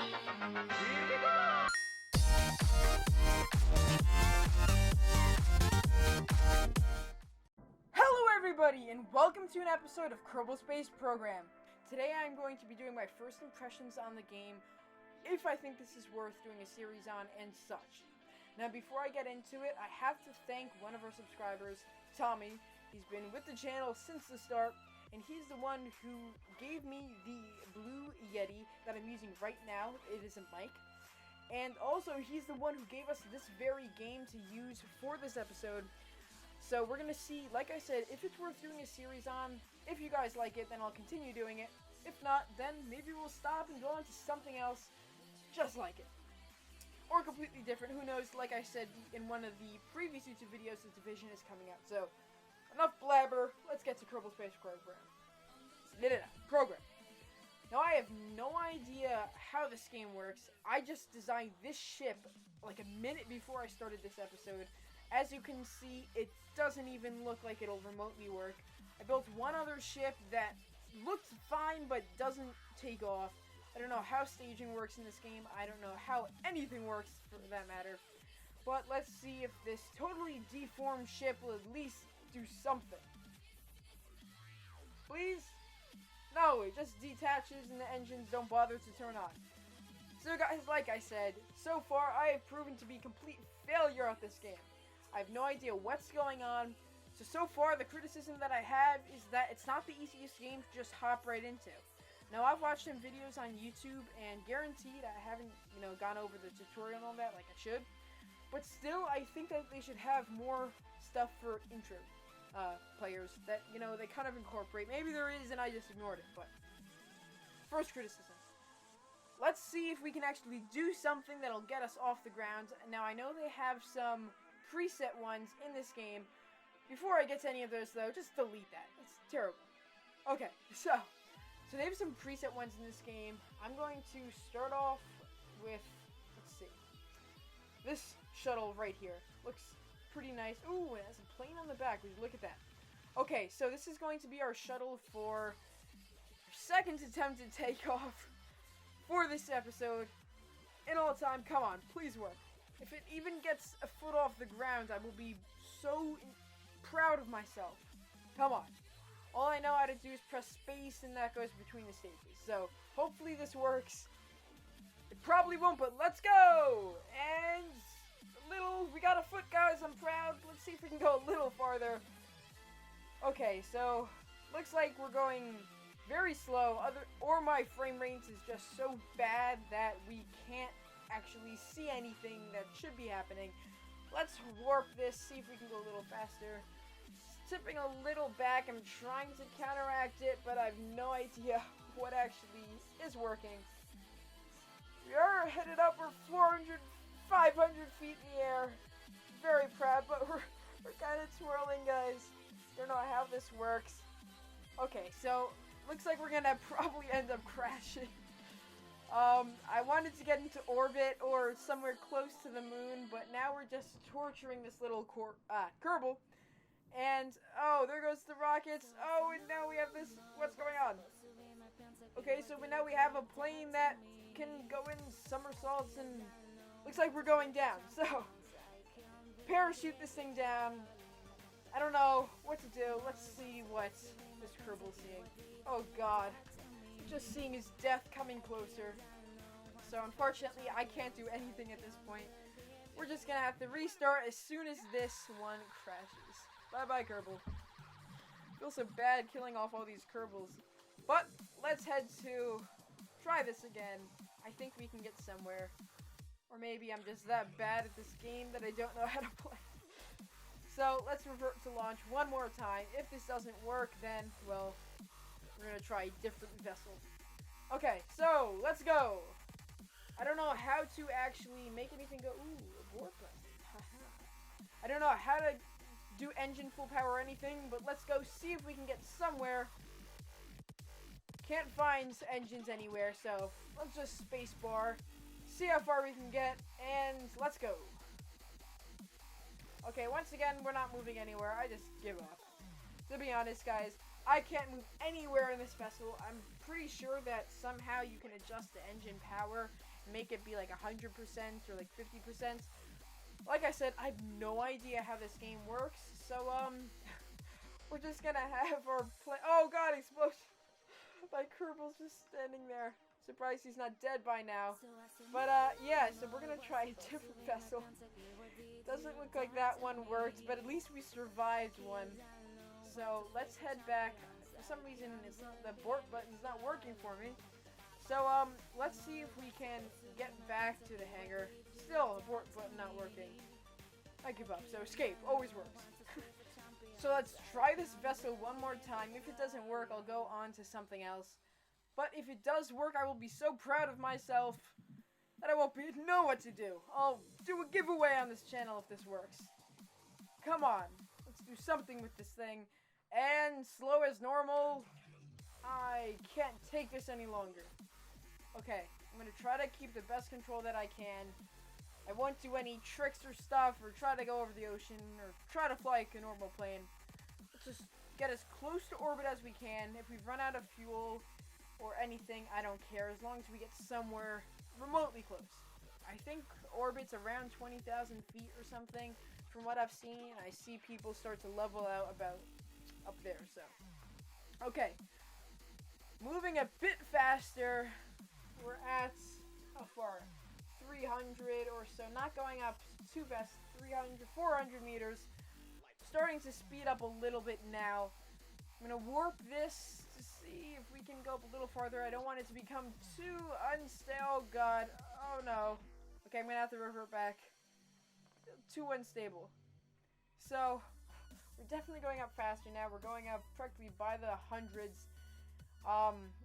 Here we go! Hello everybody, and welcome to an episode of Kerbal Space Program. Today I'm going to be doing my first impressions on the game, if I think this is worth doing a series on, and such. Now before I get into it, I have to thank one of our subscribers, Tommy. He's been with the channel since the start, and he's the one who gave me the blue Yeti that I'm using right now. It is a mic. And also, he's the one who gave us this very game to use for this episode. So we're going to see, like I said, if it's worth doing a series on. If you guys like it, then I'll continue doing it. If not, then maybe we'll stop and go on to something else just like it. Or completely different, who knows. Like I said in one of the previous YouTube videos, the Division is coming out. So, enough blabber, let's get to Kerbal Space Program. Program. Now I have no idea how this game works. I just designed this ship like a minute before I started this episode. As you can see, it doesn't even look like it'll remotely work. I built one other ship that looked fine but doesn't take off. I don't know how staging works in this game. I don't know how anything works for that matter. But let's see if this totally deformed ship will at least do something. Please? No, it just detaches and the engines don't bother to turn on. So guys, like I said, so far I have proven to be a complete failure at this game. I have no idea what's going on. So far the criticism that I have is that it's not the easiest game to just hop right into. Now I've watched some videos on YouTube and guaranteed I haven't, gone over the tutorial and all that like I should. But still, I think that they should have more stuff for intro players that, they kind of incorporate. Maybe there is and I just ignored it, but first criticism. Let's see if we can actually do something that'll get us off the ground. Now I know they have some preset ones in this game. Before I get to any of those though, just delete that. It's terrible. Okay, so they have some preset ones in this game. I'm going to start off with, let's see, this shuttle right here. Looks pretty nice. Ooh, it has a plane on the back. Would you look at that? Okay, so this is going to be our shuttle for our second attempt to take off for this episode. In all time, come on, please work. If it even gets a foot off the ground, I will be so proud of myself. Come on. All I know how to do is press space, and that goes between the stages. So, hopefully this works. It probably won't, but let's go! And we got a foot, guys. I'm proud. Let's see if we can go a little farther. Okay, so looks like we're going very slow. Or my frame rate is just so bad that we can't actually see anything that should be happening. Let's warp this, see if we can go a little faster. It's tipping a little back. I'm trying to counteract it, but I have no idea what actually is working. We are headed up. We're 400, 500 feet in the air. Very proud, but we're kind of twirling, guys. Don't know how this works. Okay, so looks like we're gonna probably end up crashing. I wanted to get into orbit or somewhere close to the moon, but now we're just torturing this little Kerbal. And, oh, there goes the rockets. Oh, and now we have this. What's going on? Okay, so now we have a plane that can go in somersaults, and looks like we're going down. So, parachute this thing down. I don't know what to do. Let's see what this Kerbal's seeing. Oh, God. Just seeing his death coming closer. So, unfortunately, I can't do anything at this point. We're just gonna have to restart as soon as this one crashes. Bye-bye, Kerbal. Feel so bad killing off all these Kerbals. But, let's head to try this again. I think we can get somewhere. Or maybe I'm just that bad at this game that I don't know how to play. So, let's revert to launch one more time. If this doesn't work, then, well, we're gonna try a different vessel. Okay, so, let's go! I don't know how to actually make anything go. Ooh, abort button. Haha. I don't know how to do engine full power or anything, but let's go see if we can get somewhere. Can't find engines anywhere, so let's just space bar, see how far we can get, and let's go. Okay, once again, we're not moving anywhere. I just give up. To be honest, guys, I can't move anywhere in this vessel. I'm pretty sure that somehow you can adjust the engine power make it be like 100% or like 50%. Like I said, I have no idea how this game works, so we're just gonna have our play. Oh god, explosion! My Kerbal's just standing there. Surprised he's not dead by now. But yeah, so we're gonna try a different vessel. Doesn't look like that one worked, but at least we survived one. So let's head back. For some reason, the abort button's not working for me. So let's see if we can get back to the hangar. Still, abort button not working. I give up. So escape always works. So let's try this vessel one more time. If it doesn't work, I'll go on to something else. But if it does work, I will be so proud of myself that I won't know what to do. I'll do a giveaway on this channel if this works. Come on, let's do something with this thing. And slow as normal. I can't take this any longer. Okay, I'm gonna try to keep the best control that I can. I won't do any tricks or stuff, or try to go over the ocean, or try to fly like a normal plane. Let's just get as close to orbit as we can. If we run out of fuel or anything, I don't care, as long as we get somewhere remotely close. I think orbit's around 20,000 feet or something, from what I've seen. I see people start to level out about up there, so. Okay. Moving a bit faster. We're at, how far? 300 or so. Not going up too fast. 300, 400 meters. Starting to speed up a little bit now. I'm going to warp this to see if we can go up a little farther. I don't want it to become too unstable. Oh, God. Oh, no. Okay, I'm going to have to revert back. Too unstable. So, we're definitely going up faster now. We're going up practically by the hundreds.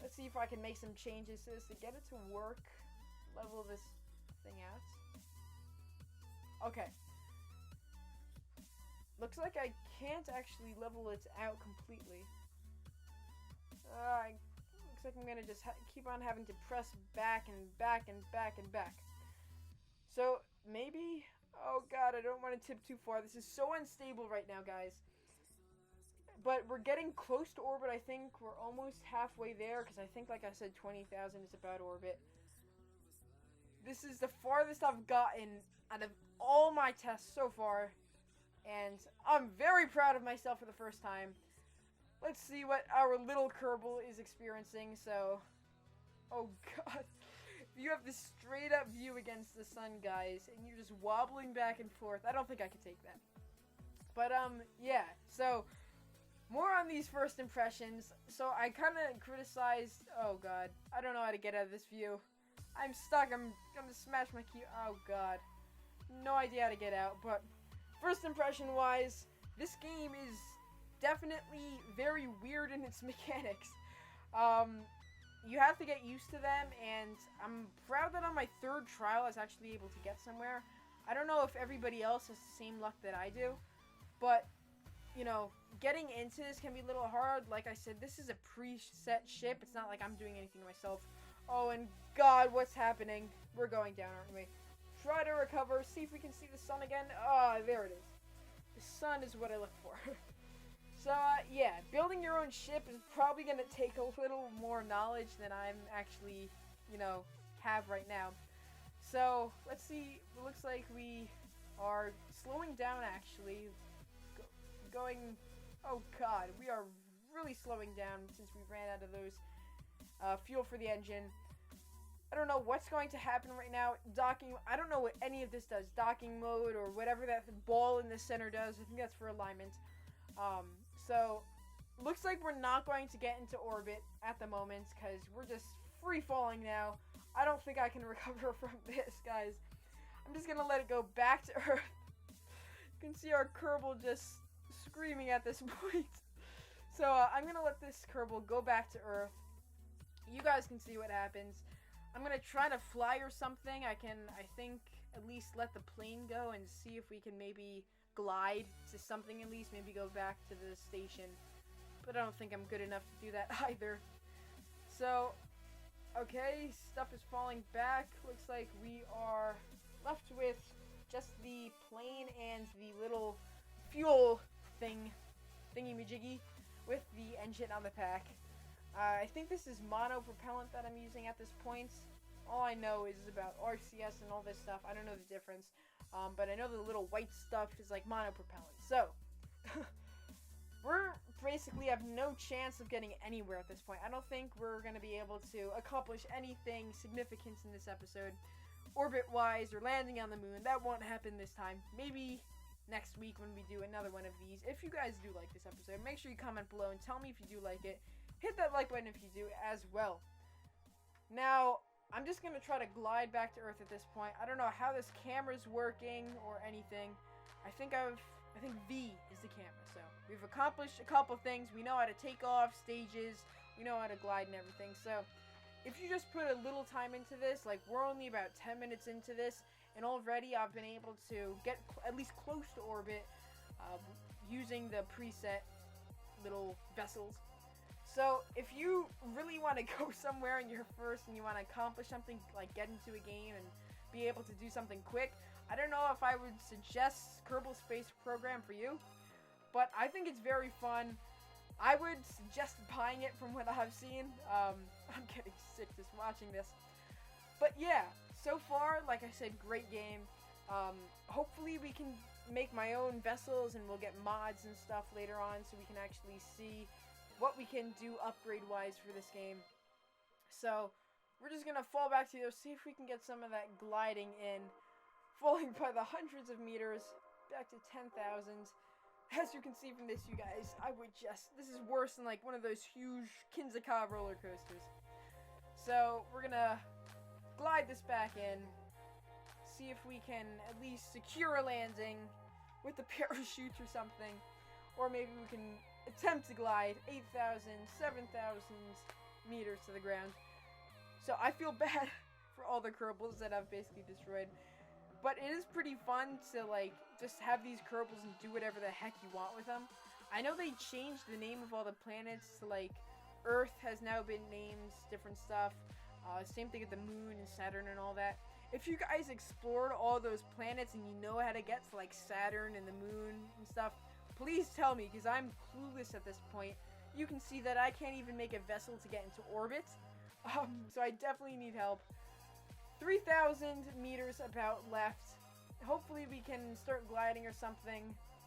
Let's see if I can make some changes to this to get it to work. Level this thing out. Okay. Looks like I can't actually level it out completely. Looks like I'm gonna just keep on having to press back and back and back and back. So, maybe... Oh god, I don't want to tip too far. This is so unstable right now, guys. But we're getting close to orbit, I think. We're almost halfway there, because I think, like I said, 20,000 is about orbit. This is the farthest I've gotten out of all my tests so far. And I'm very proud of myself for the first time. Let's see what our little Kerbal is experiencing, so... Oh god. You have this straight up view against the sun, guys, and you're just wobbling back and forth. I don't think I could take that. But, yeah. So, more on these first impressions. So, I kind of criticized... Oh god. I don't know how to get out of this view. I'm stuck. I'm gonna smash my key. Oh god. No idea how to get out, but... First impression wise, this game is definitely very weird in its mechanics. You have to get used to them, and I'm proud that on my third trial I was actually able to get somewhere. I don't know if everybody else has the same luck that I do, but, you know, getting into this can be a little hard. Like I said, this is a preset ship. It's not like I'm doing anything myself. Oh, and god, what's happening? We're going down, aren't we? Try to recover, see if we can see the sun again. Ah, there it is. The sun is what I look for. So, yeah, building your own ship is probably going to take a little more knowledge than I'm actually, you know, have right now. So, let's see. It looks like we are slowing down, actually. Going... Oh, god. We are really slowing down since we ran out of those fuel for the engine. I don't know what's going to happen right now. Docking, I don't know what any of this does. Docking mode or whatever that ball in the center does. I think that's for alignment. So, looks like we're not going to get into orbit at the moment because we're just free falling now. I don't think I can recover from this, guys. I'm just going to let it go back to Earth. You can see our Kerbal just screaming at this point. So, I'm going to let this Kerbal go back to Earth. You guys can see what happens. I'm going to try to fly or something. I think, at least let the plane go and see if we can maybe glide to something at least. Maybe go back to the station. But I don't think I'm good enough to do that either. So, okay, stuff is falling back. Looks like we are left with just the plane and the little fuel thingy-majiggy with the engine on the pack. I think this is mono propellant that I'm using at this point. All I know is about RCS and all this stuff. I don't know the difference. But I know the little white stuff is like monopropellant. So, we're basically have no chance of getting anywhere at this point. I don't think we're going to be able to accomplish anything significant in this episode. Orbit-wise or landing on the moon. That won't happen this time. Maybe next week when we do another one of these. If you guys do like this episode, make sure you comment below and tell me if you do like it. Hit that like button if you do as well. Now, I'm just going to try to glide back to Earth at this point. I don't know how this camera's working or anything. I think V is the camera. So, we've accomplished a couple things. We know how to take off stages. We know how to glide and everything. So, if you just put a little time into this, like we're only about 10 minutes into this, and already I've been able to get at least close to orbit using the preset little vessels. So, if you really want to go somewhere and you're first and you want to accomplish something, like get into a game and be able to do something quick, I don't know if I would suggest Kerbal Space Program for you, but I think it's very fun. I would suggest buying it from what I've seen. I'm getting sick just watching this. But yeah, so far, like I said, great game. Hopefully we can make my own vessels and we'll get mods and stuff later on so we can actually see what we can do upgrade-wise for this game. So, we're just gonna fall back to those, see if we can get some of that gliding in. Falling by the hundreds of meters, back to 10,000. As you can see from this, you guys, this is worse than like one of those huge Kinzaka roller coasters. So, we're gonna glide this back in, see if we can at least secure a landing with the parachute or something. Or maybe we can attempt to glide 8,000, 7,000 meters to the ground. So I feel bad for all the Kerbals that I've basically destroyed. But it is pretty fun to like just have these Kerbals and do whatever the heck you want with them. I know they changed the name of all the planets to like Earth has now been named different stuff. Same thing with the moon and Saturn and all that. If you guys explored all those planets and you know how to get to like Saturn and the moon and stuff, please tell me, because I'm clueless at this point. You can see that I can't even make a vessel to get into orbit. So I definitely need help. 3,000 meters about left. Hopefully we can start gliding or something.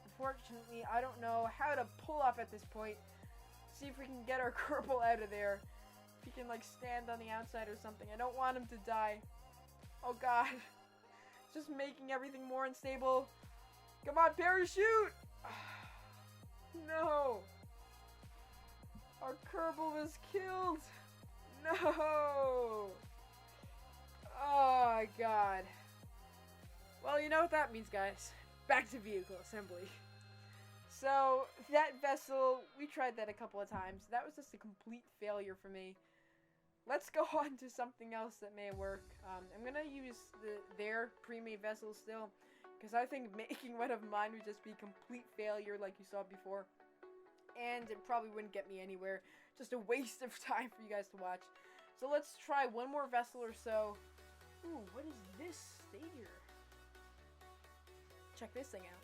Unfortunately, I don't know how to pull up at this point. See if we can get our Kerbal out of there. If he can like stand on the outside or something. I don't want him to die. Oh god. Just making everything more unstable. Come on, parachute! No! Our Kerbal was killed! No! Oh, God. Well, you know what that means, guys. Back to vehicle assembly. So, that vessel, we tried that a couple of times. That was just a complete failure for me. Let's go on to something else that may work. I'm going to use their pre-made vessel still, because I think making one of mine would just be a complete failure like you saw before. And it probably wouldn't get me anywhere. Just a waste of time for you guys to watch. So let's try one more vessel or so. Ooh, what is this here? Check this thing out.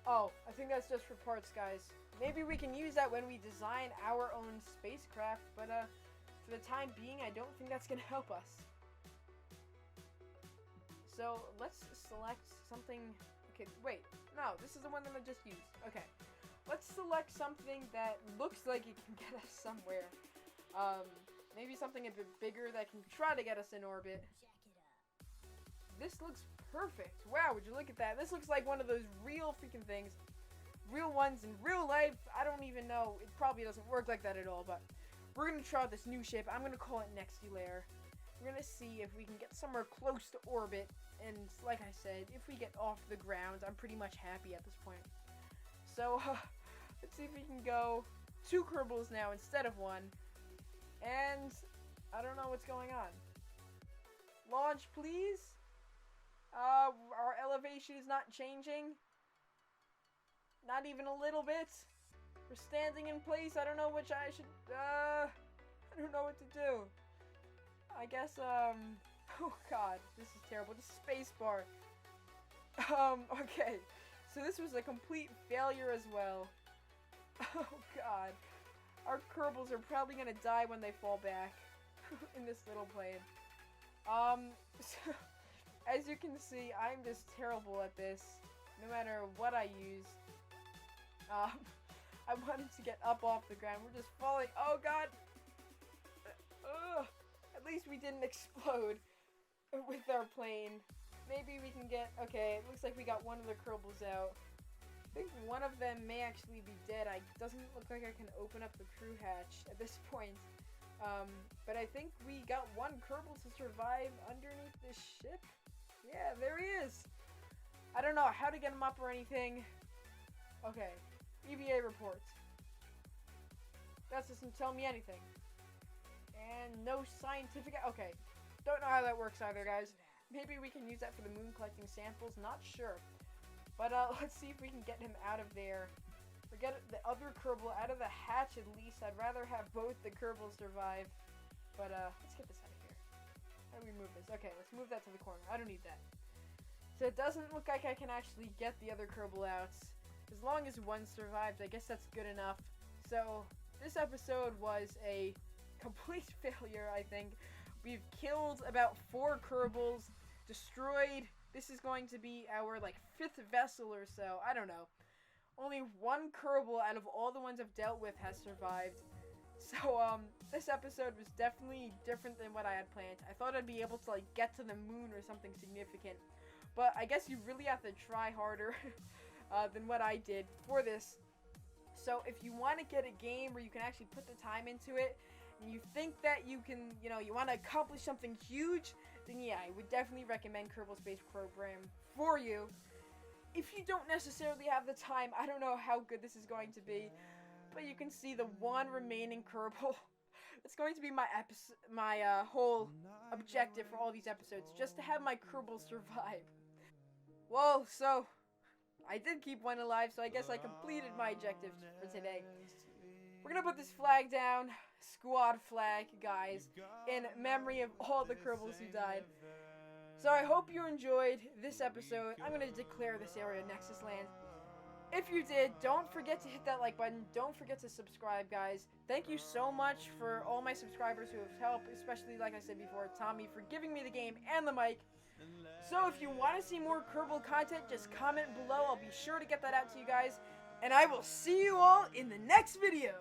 Oh, I think that's just for parts, guys. Maybe we can use that when we design our own spacecraft, but for the time being, I don't think that's gonna help us. So let's select something. Okay, wait. No, this is the one that I just used. Okay. Let's select something that looks like it can get us somewhere. Maybe something a bit bigger that can try to get us in orbit. This looks perfect. Wow, would you look at that? This looks like one of those real freaking things. Real ones in real life. I don't even know. It probably doesn't work like that at all, but we're going to try out this new ship. I'm going to call it Nextulair. We're going to see if we can get somewhere close to orbit. And like I said, if we get off the ground, I'm pretty much happy at this point. So, let's see if we can go 2 Kerbals now instead of 1. And I don't know what's going on. Launch, please. Our elevation is not changing. Not even a little bit. We're standing in place. I don't know which I should, I don't know what to do. I guess, oh god, this is terrible. Just spacebar. Okay. So this was a complete failure as well. Oh god. Our Kerbals are probably gonna die when they fall back in this little plane. So, as you can see, I'm just terrible at this. No matter what I use. Um, I wanted to get up off the ground. We're just falling. Oh god! Ugh. At least we didn't explode with our plane. Maybe we can get... Okay, it looks like we got one of the Kerbals out. I think one of them may actually be dead. It doesn't look like I can open up the crew hatch at this point. But I think we got one Kerbal to survive underneath this ship. Yeah, there he is. I don't know how to get him up or anything. Okay, EVA reports. That doesn't tell me anything. And no scientific... Okay, don't know how that works either, guys. Maybe we can use that for the moon collecting samples, not sure. But let's see if we can get him out of there. Or get the other Kerbal out of the hatch at least. I'd rather have both the Kerbals survive. But let's get this out of here. How do we move this? Okay, let's move that to the corner. I don't need that. So it doesn't look like I can actually get the other Kerbal out. As long as one survives, I guess that's good enough. So this episode was a complete failure, I think. We've killed about 4 Kerbals, destroyed. This is going to be our, like, 5th vessel or so. I don't know. Only one Kerbal out of all the ones I've dealt with has survived. So, this episode was definitely different than what I had planned. I thought I'd be able to, like, get to the moon or something significant. But I guess you really have to try harder than what I did for this. So, if you want to get a game where you can actually put the time into it, and you think that you can, you know, you want to accomplish something huge, then yeah, I would definitely recommend Kerbal Space Program for you. If you don't necessarily have the time, I don't know how good this is going to be, but you can see the one remaining Kerbal. It's going to be my whole objective for all these episodes, just to have my Kerbal survive. Well, so I did keep one alive, so I guess I completed my objectives for today. We're gonna put this flag down, squad flag, guys, in memory of all the Kerbals who died. So I hope you enjoyed this episode. I'm gonna declare this area Nexus Land. If you did, don't forget to hit that like button. Don't forget to subscribe, guys. Thank you so much for all my subscribers who have helped, especially, like I said before, Tommy, for giving me the game and the mic. So if you want to see more Kerbal content, just comment below. I'll be sure to get that out to you guys. And I will see you all in the next video.